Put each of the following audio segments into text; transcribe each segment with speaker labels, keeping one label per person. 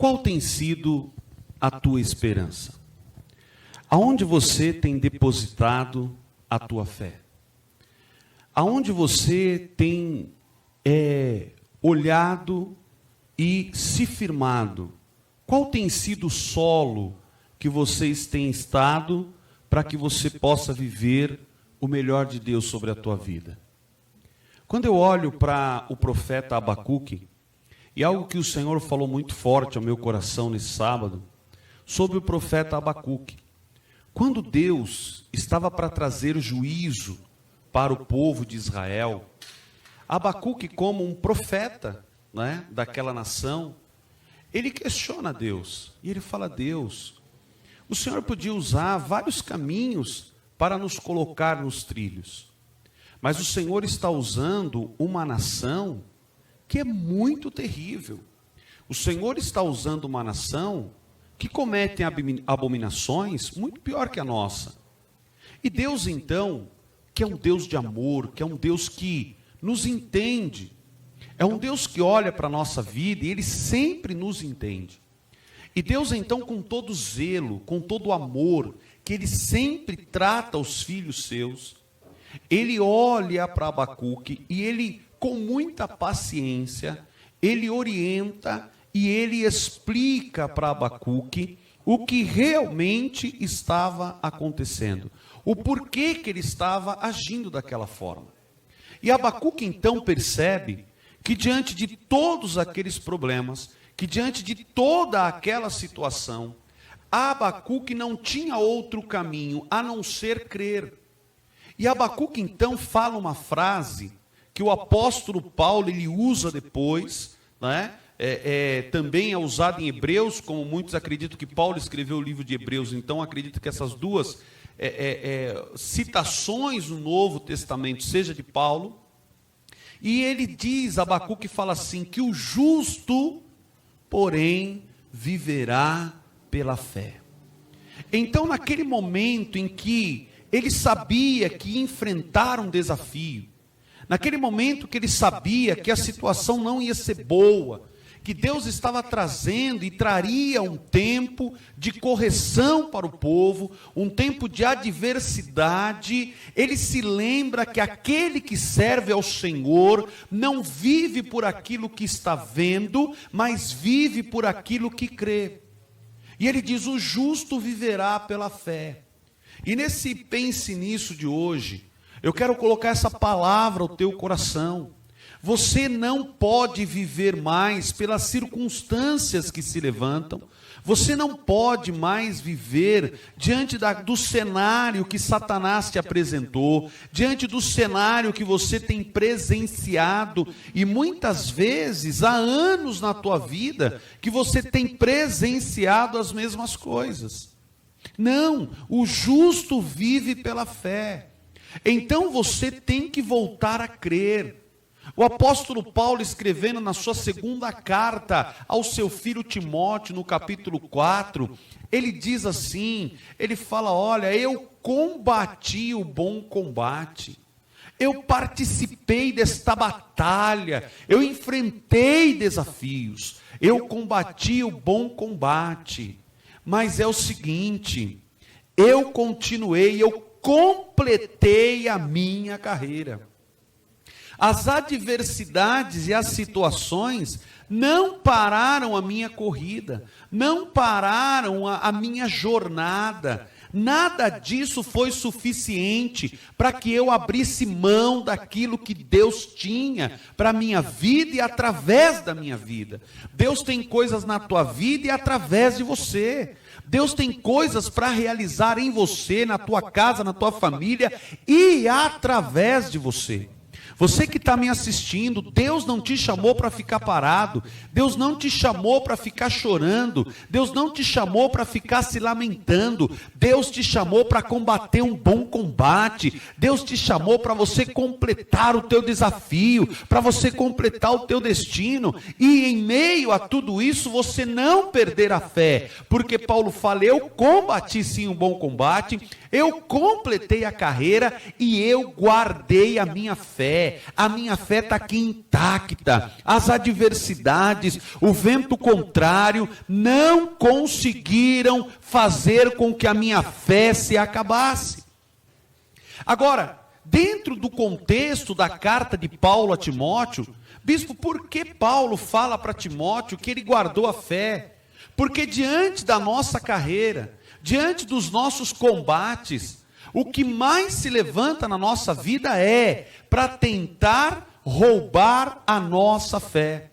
Speaker 1: qual tem sido a tua esperança? Aonde você tem depositado a tua fé? Aonde você tem olhado e se firmado? Qual tem sido o solo que vocês têm estado para que você possa viver o melhor de Deus sobre a tua vida? Quando eu olho para o profeta Abacuque, e algo que o Senhor falou muito forte ao meu coração nesse sábado, sobre o profeta Abacuque. Quando Deus estava para trazer juízo para o povo de Israel, Abacuque, como um profeta, né, daquela nação, ele questiona Deus, e ele fala: Deus, o Senhor podia usar vários caminhos para nos colocar nos trilhos, mas o Senhor está usando uma nação que é muito terrível. O Senhor está usando uma nação que comete abominações muito pior que a nossa. E Deus, então, que é um Deus de amor, que é um Deus que nos entende, é um Deus que olha para a nossa vida e Ele sempre nos entende. E Deus, então, com todo zelo, com todo amor, que Ele sempre trata os filhos seus, Ele olha para Abacuque e Ele, com muita paciência, Ele orienta e Ele explica para Abacuque o que realmente estava acontecendo, o porquê que ele estava agindo daquela forma. E Abacuque então percebe que diante de todos aqueles problemas, que diante de toda aquela situação, Abacuque não tinha outro caminho a não ser crer. E Abacuque então fala uma frase que o apóstolo Paulo ele usa depois, né? Também é usado em Hebreus, como muitos acreditam que Paulo escreveu o livro de Hebreus, então acredito que essas duas citações no Novo Testamento seja de Paulo. E ele diz, Abacuque fala assim, que o justo, porém, viverá pela fé. Então, naquele momento em que ele sabia que ia enfrentar um desafio, naquele momento que ele sabia que a situação não ia ser boa, que Deus estava trazendo e traria um tempo de correção para o povo, um tempo de adversidade, ele se lembra que aquele que serve ao Senhor não vive por aquilo que está vendo, mas vive por aquilo que crê. E ele diz: o justo viverá pela fé. E nesse Pense Nisso de hoje, eu quero colocar essa palavra ao teu coração. Você não pode viver mais pelas circunstâncias que se levantam. Você não pode mais viver diante do cenário que Satanás te apresentou, diante do cenário que você tem presenciado, e muitas vezes há anos na tua vida que você tem presenciado as mesmas coisas. Não, o justo vive pela fé. Então você tem que voltar a crer. O apóstolo Paulo, escrevendo na sua segunda carta ao seu filho Timóteo, no capítulo 4, ele diz assim, ele fala: olha, eu combati o bom combate, eu participei desta batalha, eu enfrentei desafios, eu combati o bom combate, mas é o seguinte, eu continuei, eu completei a minha carreira. As adversidades e as situações não pararam a minha corrida, não pararam a minha jornada. Nada disso foi suficiente para que eu abrisse mão daquilo que Deus tinha para a minha vida e através da minha vida. Deus tem coisas na tua vida e através de você. Deus tem coisas para realizar em você, na tua casa, na tua família e através de você. Você que está me assistindo, Deus não te chamou para ficar parado, Deus não te chamou para ficar chorando, Deus não te chamou para ficar se lamentando, Deus te chamou para combater um bom combate, Deus te chamou para você completar o teu desafio, para você completar o teu destino, e em meio a tudo isso você não perder a fé, porque Paulo fala: eu combati sim um bom combate, eu completei a carreira e eu guardei a minha fé. a minha fé está aqui intacta. As adversidades, o vento contrário, não conseguiram fazer com que a minha fé se acabasse. Agora, dentro do contexto da carta de Paulo a Timóteo, bispo, por que Paulo fala para Timóteo que ele guardou a fé? Porque diante da nossa carreira, diante dos nossos combates, o que mais se levanta na nossa vida é para tentar roubar a nossa fé.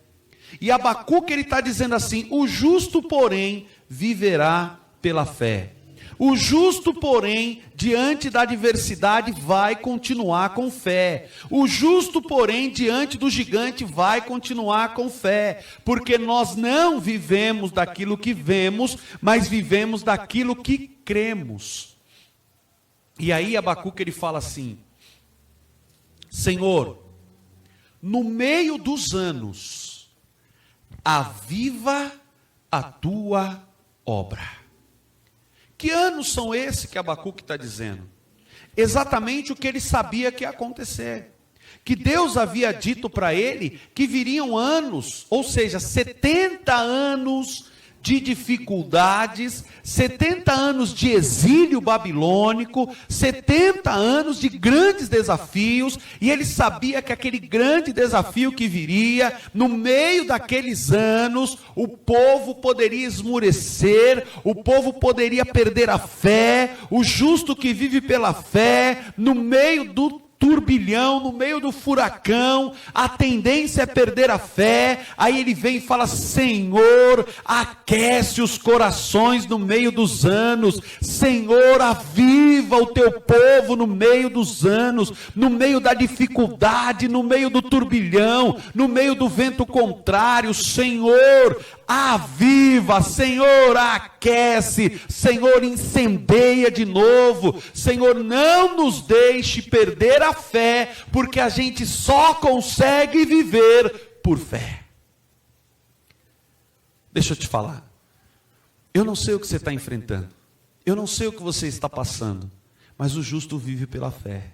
Speaker 1: E Abacuque, ele está dizendo assim: o justo, porém, viverá pela fé. O justo, porém, diante da adversidade, vai continuar com fé. O justo, porém, diante do gigante, vai continuar com fé. Porque nós não vivemos daquilo que vemos, mas vivemos daquilo que cremos. E aí Abacuque, ele fala assim: Senhor, no meio dos anos, aviva a tua obra. Que anos são esses que Abacuque está dizendo? Exatamente o que ele sabia que ia acontecer. Que Deus havia dito para ele que viriam anos, ou seja, 70 anos de dificuldades, 70 anos de exílio babilônico, 70 anos de grandes desafios, e ele sabia que aquele grande desafio que viria, no meio daqueles anos, o povo poderia esmurecer, o povo poderia perder a fé, o justo que vive pela fé, no meio do turbilhão, no meio do furacão, a tendência é perder a fé. Aí ele vem e fala: Senhor, aquece os corações no meio dos anos. Senhor, aviva o teu povo no meio dos anos, no meio da dificuldade, no meio do turbilhão, no meio do vento contrário. Senhor, aviva, Senhor, aquece, Senhor, incendeia de novo. Senhor, não nos deixe perder a fé, porque a gente só consegue viver por fé. Deixa eu te falar, eu não sei o que você está enfrentando, eu não sei o que você está passando, mas o justo vive pela fé.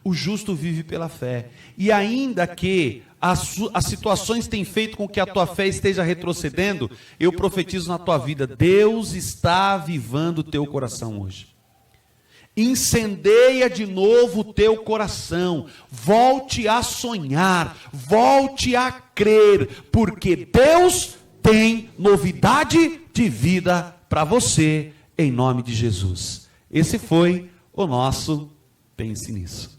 Speaker 1: O justo vive pela fé. E ainda que as situações tenham feito com que a tua fé esteja retrocedendo, eu profetizo na tua vida: Deus está avivando o teu coração hoje. Incendeia de novo o teu coração. Volte a sonhar, volte a crer, porque Deus tem novidade de vida para você, em nome de Jesus. Esse foi o nosso Pense Nisso.